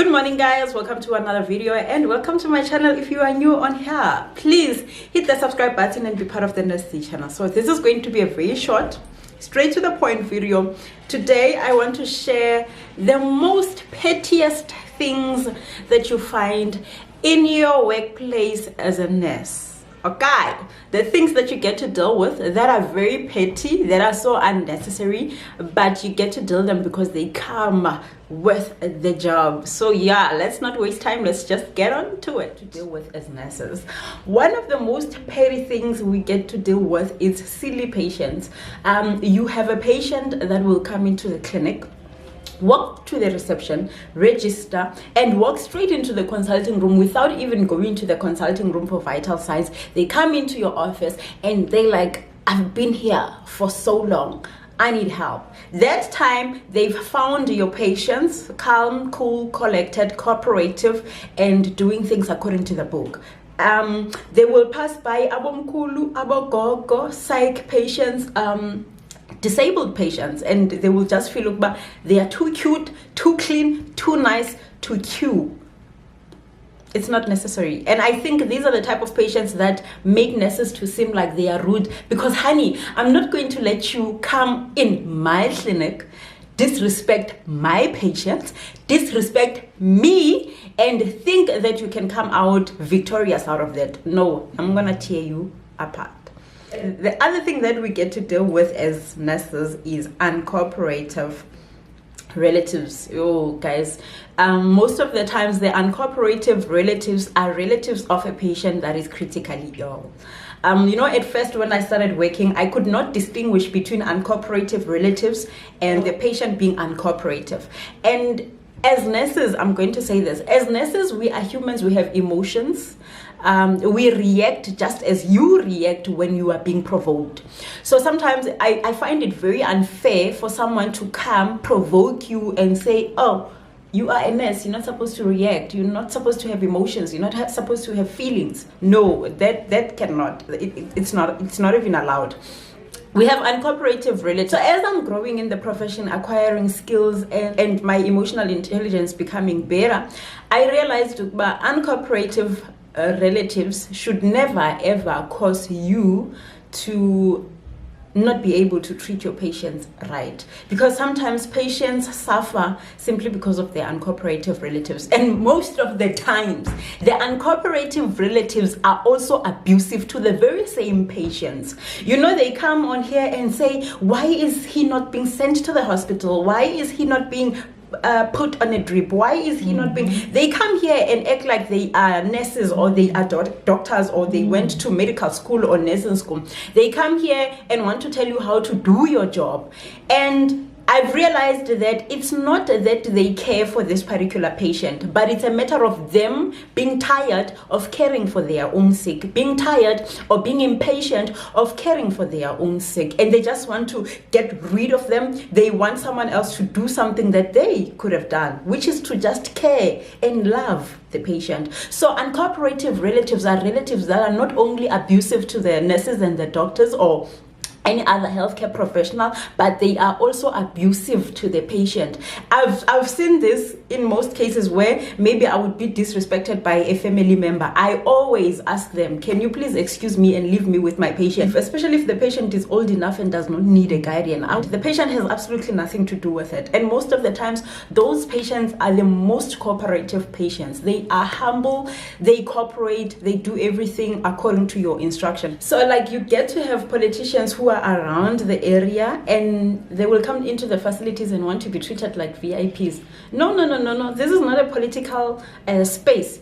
Good morning guys, welcome to another video and welcome to my channel. If you are new on here, please hit the subscribe button and be part of the Nesty channel. So this is going to be a very short, straight to the point video. Today I want to share the most pettiest things that you find in your workplace as a nurse. Okay, the things that you get to deal with that are very petty, that are so unnecessary, but you get to deal them because they come with the job. So yeah, let's not waste time, let's just get on to it. To deal with as nurses, one of the most petty things we get to deal with is silly patients. You have a patient that will come into the clinic, walk to the reception, register, and walk straight into the consulting room without even going to the consulting room for vital signs. They come into your office and they like, I've been here for so long, I need help. That time they've found your patients calm, cool, collected, cooperative, and doing things according to the book. They will pass by abomkulu, abogogo, psych patients, disabled patients, and they will just feel like they are too cute, too clean, too nice to queue. It's not necessary. And I think these are the type of patients that make nurses to seem like they are rude, because honey, I'm not going to let you come in my clinic, disrespect my patients, disrespect me, and think that you can come out victorious out of that. No, I'm gonna tear you apart. The other thing that we get to deal with as nurses is uncooperative relatives. Oh guys, most of the times the uncooperative relatives are relatives of a patient that is critically ill. You know, at first when I started working, I could not distinguish between uncooperative relatives and the patient being uncooperative. And as nurses, I'm going to say this, as nurses, we are humans, we have emotions. We react just as you react when you are being provoked. So sometimes I find it very unfair for someone to come, provoke you and say, oh, you are a nurse, you're not supposed to react, you're not supposed to have emotions, you're not supposed to have feelings. No, that cannot, it's not even allowed. We have uncooperative relatives. So as I'm growing in the profession, acquiring skills and my emotional intelligence becoming better, I realized that uncooperative relatives should never ever cause you to not be able to treat your patients right, because sometimes patients suffer simply because of their uncooperative relatives, and most of the times the uncooperative relatives are also abusive to the very same patients. You know, they come on here and say, why is he not being sent to the hospital, why is he not being put on a drip, why is he not being, they come here and act like they are nurses or they are doctors or they went to medical school or nursing school. They come here and want to tell you how to do your job. And I've realized that it's not that they care for this particular patient, but it's a matter of them being tired of caring for their own sick, being tired or being impatient of caring for their own sick, and they just want to get rid of them. They want someone else to do something that they could have done, which is to just care and love the patient. So uncooperative relatives are relatives that are not only abusive to the nurses and the doctors or any other healthcare professional, but they are also abusive to the patient. I've seen this in most cases where maybe I would be disrespected by a family member. I always ask them, can you please excuse me and leave me with my patient, especially if the patient is old enough and does not need a guardian out. The patient has absolutely nothing to do with it, and most of the times those patients are the most cooperative patients. They are humble, they cooperate, they do everything according to your instruction. So like, you get to have politicians who are around the area and they will come into the facilities and want to be treated like VIPs. No, this is not a political space.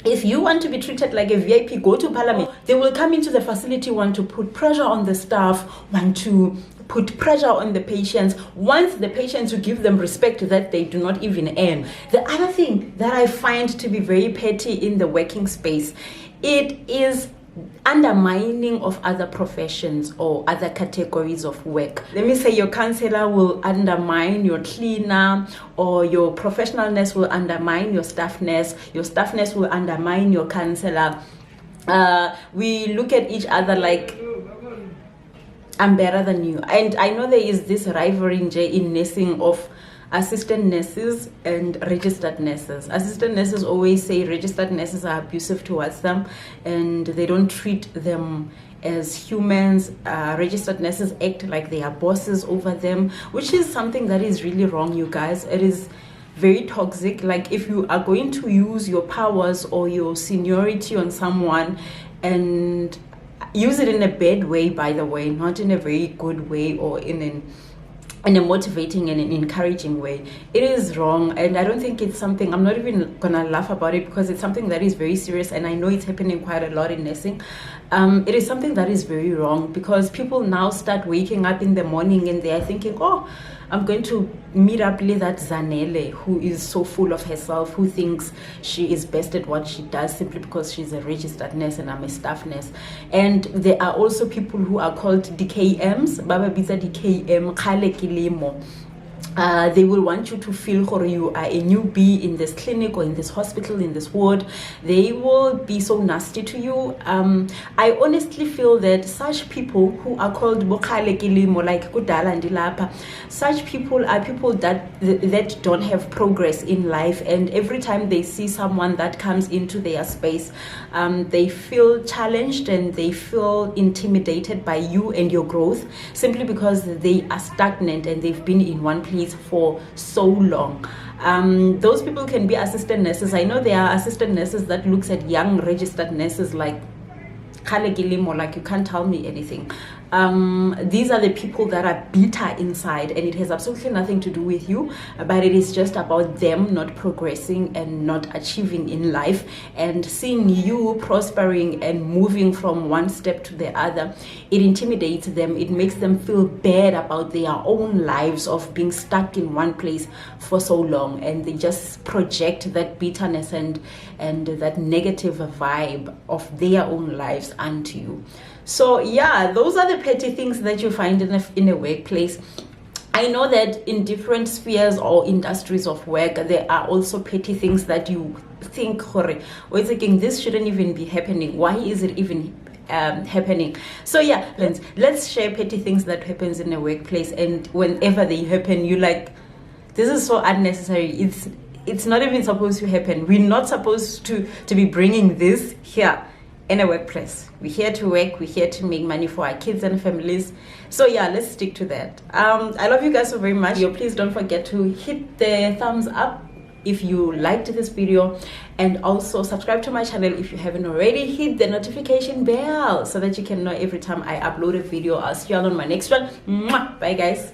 If you want to be treated like a VIP, go to parliament. They will come into the facility, want to put pressure on the staff, want to put pressure on the patients, want the patients to give them respect that they do not even earn. The other thing that I find to be very petty in the working space, it is undermining of other professions or other categories of work. Let me say your counselor will undermine your cleaner, or your professional nurse will undermine your staff nurse will undermine your counselor. We look at each other like, I'm better than you. And I know there is this rivalry in nursing of assistant nurses and registered nurses. Assistant nurses always say registered nurses are abusive towards them and they don't treat them as humans. Registered nurses act like they are bosses over them, which is something that is really wrong, you guys. It is very toxic. Like, if you are going to use your powers or your seniority on someone, and use it in a bad way, by the way, not in a very good way or in a motivating and an encouraging way, it is wrong. And I don't think it's something, I'm not even gonna laugh about it, because it's something that is very serious, and I know it's happening quite a lot in nursing. It is something that is very wrong, because people now start waking up in the morning and they are thinking, oh, I'm going to meet up with that Zanele who is so full of herself, who thinks she is best at what she does simply because she's a registered nurse and I'm a staff nurse. And there are also people who are called DKMs, Baba Biza DKM, Khale Kilimo. They will want you to feel you are a newbie in this clinic or in this hospital, in this ward. They will be so nasty to you. I honestly feel that such people who are called Bokhale Kilimo, like Kudala and Dilapa, such people are people that don't have progress in life, and every time they see someone that comes into their space, they feel challenged and they feel intimidated by you and your growth, simply because they are stagnant and they've been in one place for so long. Those people can be assistant nurses. I know there are assistant nurses that looks at young registered nurses like Khale Kilimo, like you can't tell me anything. These are the people that are bitter inside, and it has absolutely nothing to do with you, but it is just about them not progressing and not achieving in life, and seeing you prospering and moving from one step to the other. It intimidates them. It makes them feel bad about their own lives of being stuck in one place for so long, and they just project that bitterness and that negative vibe of their own lives onto you. So yeah, those are the petty things that you find in a workplace. I know that in different spheres or industries of work, there are also petty things that you think, this shouldn't even be happening. Why is it even happening? So yeah, let's share petty things that happens in a workplace, and whenever they happen, you like, this is so unnecessary. It's not even supposed to happen. We're not supposed to be bringing this here in a workplace. We're here to work, we're here to make money for our kids and families. So yeah, let's stick to that. I love you guys so very much. Please don't forget to hit the thumbs up if you liked this video, and also subscribe to my channel if you haven't already. Hit the notification bell so that you can know every time I upload a video. I'll see you all on my next one. Mwah! Bye guys.